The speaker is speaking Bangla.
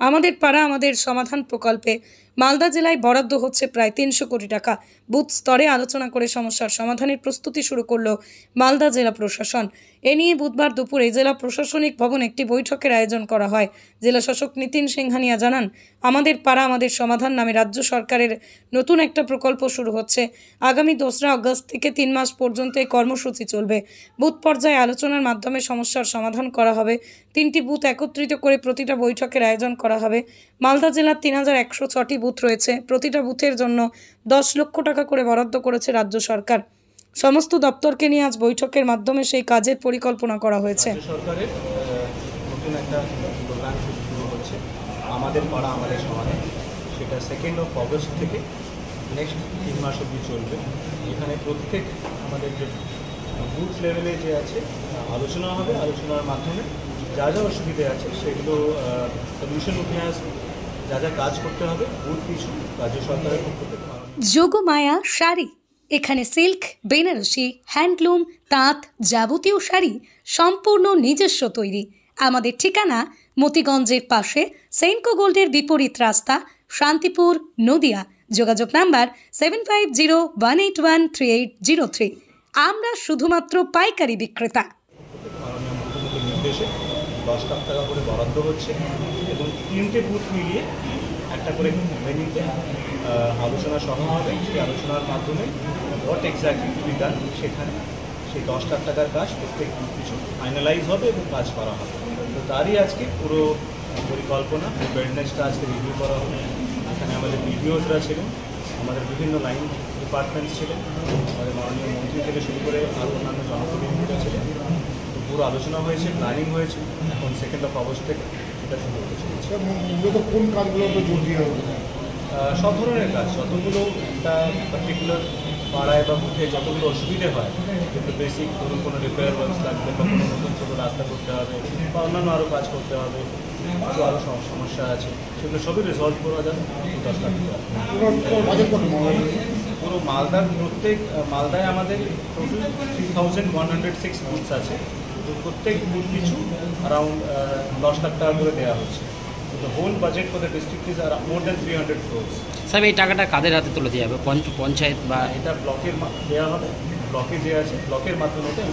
আমাদের পাড়া আমাদের সমাধান প্রকল্পে মালদা জেলায় বরাদ্দ হচ্ছে প্রায় 300 কোটি টাকা। বুথ স্তরে আলোচনা করে সমস্যার সমাধানের প্রস্তুতি শুরু করল মালদা জেলা প্রশাসন। এ নিয়ে বুধবার দুপুরে জেলা প্রশাসনিক ভবনে একটি বৈঠকের আয়োজন করা হয়। জেলা শাসক নিতিন সিংহানিয়া জানান, আমাদের পাড়া আমাদের সমাধান নামে রাজ্য সরকারের নতুন একটা প্রকল্প শুরু হচ্ছে। আগামী 2রা আগস্ট থেকে 3 মাস পর্যন্ত এই কর্মসূচি চলবে। বুথ পর্যায়ে আলোচনার মাধ্যমে সমস্যার সমাধান করা হবে। 3টি বুথ একত্রিত করে প্রতিটা বৈঠকের আয়োজন করা হবে। মালদা জেলার 3106টি বুথ রয়েছে। প্রতিটা বুথের জন্য 10 লক্ষ টাকা করে বরাদ্দ করেছে রাজ্য সরকার। সমস্ত দপ্তরকে নিয়ে আজ বৈঠকের মাধ্যমে সেই কাজের পরিকল্পনা করা হয়েছে। সরকারের নতুন একটা প্রোগ্রাম শুরু হচ্ছে, আমাদের পাড়া আমাদের সমাধান। সেটা 2 অগস্ট থেকে নেক্সট 3 মাস অবধি চলবে। এখানে প্রত্যেক আমাদের যে বুথ লেভেলে যে আছে আলোচনা হবে। আলোচনার মাধ্যমে যা যা অসুবিধে আছে সেগুলো সলিউশন উঠে আসবে। যা যা কাজ করতে হবে বুথ পিছু রাজ্য সরকারের পক্ষ থেকে। যোগমায়া শাড়ি, এখানে সিল্ক, বেনারসি, হ্যান্ডলুম, তাঁত, যাবতীয় শাড়ি সম্পূর্ণ নিজস্ব তৈরি। আমাদের ঠিকানা মতিগঞ্জের পাশে সেনকো গোল্ডের বিপরীত রাস্তা, শান্তিপুর, নদিয়া। যোগাযোগ নাম্বার 7501813803। আমরা শুধুমাত্র পাইকারি বিক্রেতা। মাননীয় মুখ্যমন্ত্রীর নির্দেশে 10 লাখ টাকা করে বরাদ্দ হচ্ছে এবং 3টে বুথ মিলিয়ে একটা করে ভেন্যুতে আলোচনা সভা হবে। সেই আলোচনার মাধ্যমে what exactly to be done, সেখানে সেই 10 লাখ টাকার কাজ প্রত্যেক বুথ পিছু ফাইনালাইজ হবে এবং কাজ করা হবে। তো তারই আজকে পুরো পরিকল্পনা, প্রিপেয়ারনেসটা আজকে রিভিউ করা হবে। এখানে আমাদের বিডিওসরা ছিলেন, আমাদের বিভিন্ন লাইন ডিপার্টমেন্টস ছিলেন, আমাদের মাননীয় মন্ত্রী থেকে শুরু করে আরও অন্যান্য জনপ্রতিনিধিরা ছিলেন। তো পুরো আলোচনা হয়েছে, প্ল্যানিং হয়েছে। এখন 2 অগস্ট থেকে এটা শুরু হয়েছে। মূলত কোন কাজগুলো জোর দিয়ে হবে? সব ধরনের কাজ, যতগুলো একটা পার্টিকুলার পাড়ায় বা বুথে যতগুলো অসুবিধে হয়, যেগুলো বেসিক ধরুন কোনো রিপেয়ার ওয়ার্কস লাগবে বা কোনো নতুন ছোটো রাস্তা করতে হবে বা অন্যান্য আরও কাজ করতে হবে, আরও সমস্যা আছে, সেগুলো সবই রিসলভ করা যাবে 10 লাখ টাকা। পুরো মালদার মালদায় আমাদের টোটাল 3106 বুথস আছে। তো প্রত্যেক বুথ পিছু অ্যারাউন্ড 10 লাখ টাকা করে দেওয়া হচ্ছে। The whole budget for the district is around more than 300 crores. সাহেব, এই টাকাটা কাদের হাতে তুলে দেওয়া হবে? পঞ্চায়েত বা এটা ব্লকের দেওয়া হবে। ব্লকে যে আছে ব্লকের মাধ্যমে এটা